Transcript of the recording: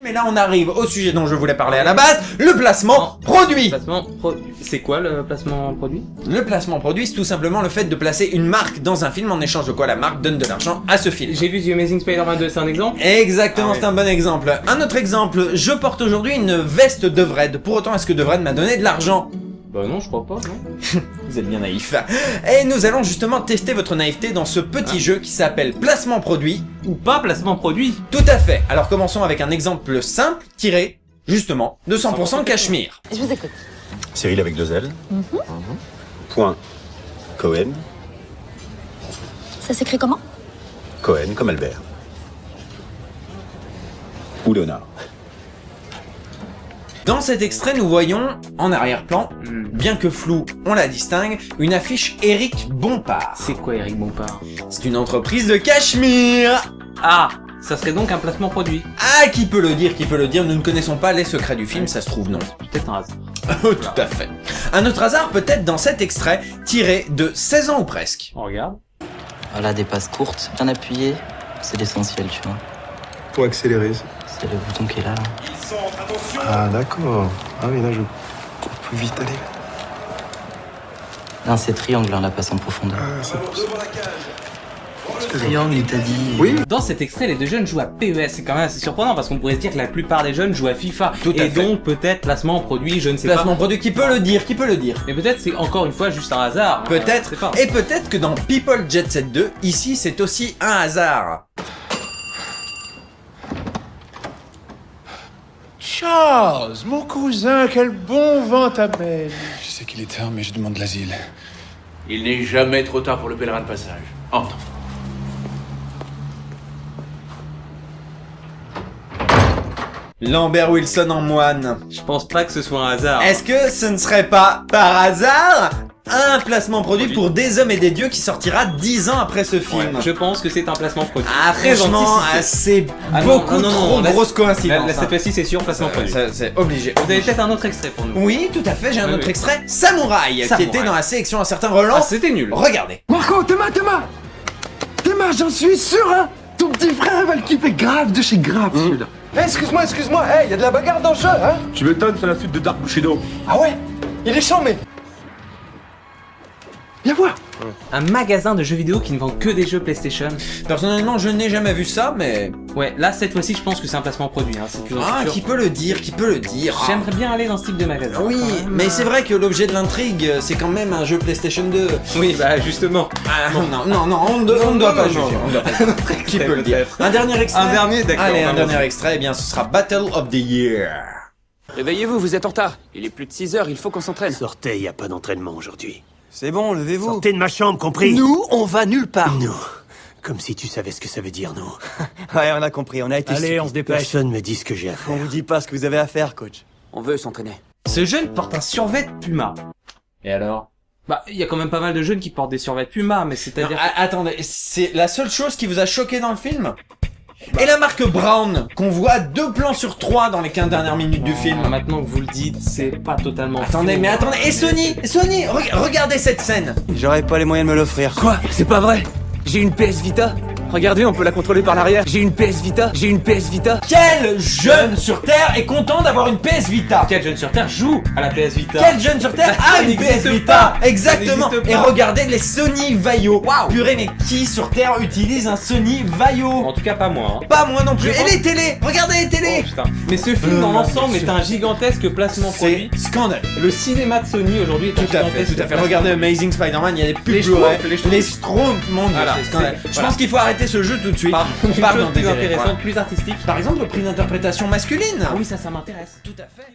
Et là on arrive au sujet dont je voulais parler à la base, le placement produit. C'est quoi le placement produit? Le placement produit, c'est tout simplement le fait de placer une marque dans un film en échange de quoi la marque donne de l'argent à ce film. J'ai vu The Amazing Spider-Man 2, c'est un exemple? Exactement, c'est un bon exemple. Un autre exemple, je porte aujourd'hui une veste de Vred. Pour autant, est-ce que de Vred m'a donné de l'argent? Bah non, je crois pas, non. Vous êtes bien naïf. Et nous allons justement tester votre naïveté dans ce petit jeu qui s'appelle placement produit. Ou pas placement produit. Tout à fait. Alors commençons avec un exemple simple, tiré, justement, de 100% Cachemire. Je vous écoute. Cyril avec 2 L. Point. Cohen. Ça s'écrit comment? Cohen comme Albert. Ou Léonard. Dans cet extrait, nous voyons, en arrière-plan, bien que flou, on la distingue, une affiche Eric Bompard. C'est quoi Eric Bompard? C'est une entreprise de Cachemire. Ah, ça serait donc un placement produit. Ah, qui peut le dire, nous ne connaissons pas les secrets du film, ça se trouve non. Peut-être un hasard. Oh, tout à fait. Un autre hasard peut-être dans cet extrait, tiré de 16 ans ou presque. On regarde. Voilà, des passes courtes, bien appuyées, c'est l'essentiel, tu vois. Pour accélérer. C'est le bouton qui est là. Ah d'accord. Ah oui, là je peux vite aller. Non, c'est triangle, hein, la passe en profondeur. Ah, c'est pour ça. Triangle, il t'a dit... Oui. Dans cet extrait, les deux jeunes jouent à PES. C'est quand même assez surprenant parce qu'on pourrait se dire que la plupart des jeunes jouent à FIFA. Tout à et fait. donc peut-être placement produit, je ne sais Placement pas. produit, qui peut le dire, Mais peut-être c'est encore une fois juste un hasard. Peut-être, Je sais pas. et peut-être que dans People Jet Set 2, ici c'est aussi un hasard. Charles, mon cousin, quel bon vent t'amène. Je sais qu'il est tard, mais je demande l'asile. Il n'est jamais trop tard pour le pèlerin de passage. Entre. Lambert Wilson en moine. Je pense pas que ce soit un hasard. Est-ce que ce ne serait pas, par hasard, un placement produit pour Des Hommes et des Dieux qui sortira 10 ans après ce film? Je pense que c'est un placement produit. Ah, Très franchement, anticipé. c'est beaucoup trop là, grosse coïncidence. Là, cette fois-ci, c'est sûr, placement produit. C'est obligé. Vous avez peut-être un autre extrait pour nous? Oui, tout à fait, j'ai un Oui, autre oui. extrait, Samouraï, qui Samouraï. était dans la sélection à certains relents. Ah, c'était nul. Regardez. Marco, Thomas, j'en suis sûr, hein. Ton petit frère va le kiffer grave de chez grave, celui-là. Eh, excuse-moi, y a de la bagarre dans le jeu, hein. Tu m'étonnes, c'est la suite de Dark Bushido. Ah ouais. Il est chiant, mais... Viens voir. Un magasin de jeux vidéo qui ne vend que des jeux PlayStation. Personnellement, je n'ai jamais vu ça, mais... Ouais, là, cette fois-ci, je pense que c'est un placement produit. Hein. C'est plus Ah, sûr. qui peut le dire, J'aimerais bien aller dans ce type de magasin. Oui, quand même. mais c'est vrai que l'objet de l'intrigue, c'est quand même un jeu PlayStation 2. Oui, bah justement. Ah, non, on ne doit pas juger. On ne doit pas juger. Qui peut le dire? Un dernier extrait. Un dernier, d'accord. Allez, un on dernier avance. extrait, eh bien ce sera Battle of the Year. Réveillez-vous, vous êtes en retard. Il est plus de 6 heures, il faut qu'on s'entraîne. Sortez, y a pas d'entraînement aujourd'hui. C'est bon, levez-vous. Sortez de ma chambre, compris? Nous, on va nulle part. Nous. Comme si tu savais ce que ça veut dire, nous. Ouais, on a compris, on a été... Allez, on se dépêche. Personne me dit ce que j'ai à faire. On vous dit pas ce que vous avez à faire, coach. On veut s'entraîner. Ce jeune porte un survêt Puma. Et alors? Bah, il y a quand même pas mal de jeunes qui portent des survêts Puma, mais c'est-à-dire... Attendez, c'est la seule chose qui vous a choqué dans le film? Et la marque Brown, qu'on voit 2 plans sur 3 dans les 15 dernières minutes du film. Maintenant que vous le dites, c'est pas totalement... Attendez, faux. mais attendez, et Sony, regardez cette scène. J'aurais pas les moyens de me l'offrir. Quoi? C'est pas vrai. J'ai une PS Vita. Regardez, on peut la contrôler par l'arrière. J'ai une PS Vita. Quel jeune sur Terre est content d'avoir une PS Vita? Quel jeune sur Terre joue à la PS Vita? Quel jeune sur Terre Ça a une n'existe PS Vita? pas. Exactement. Ça n'existe Et pas. regardez les Sony Vaio. Waouh. Purée, mais qui sur Terre utilise un Sony Vaio? En tout cas, pas moi. Hein. Pas moi non plus. Je Et pense- les télés? Regardez les Oh, télés. putain. Mais ce film, dans l'ensemble, est un gigantesque placement produit. C'est scandaleux. Le cinéma de Sony, aujourd'hui, est un Tout à fait. gigantesque Regardez Amazing Spider-Man, il y a des pubs Les Blu-ray, Schtroumpfs, les Schtroumpfs, mon dieu, Voilà, c'est scandaleux. c'est- Je voilà. pense qu'il faut arrêter ce jeu tout de suite. Une Part chose dans des plus délais, intéressante, voilà. plus artistique. Par exemple, le prix d'interprétation masculine. Ah oui, ça m'intéresse. Tout à fait.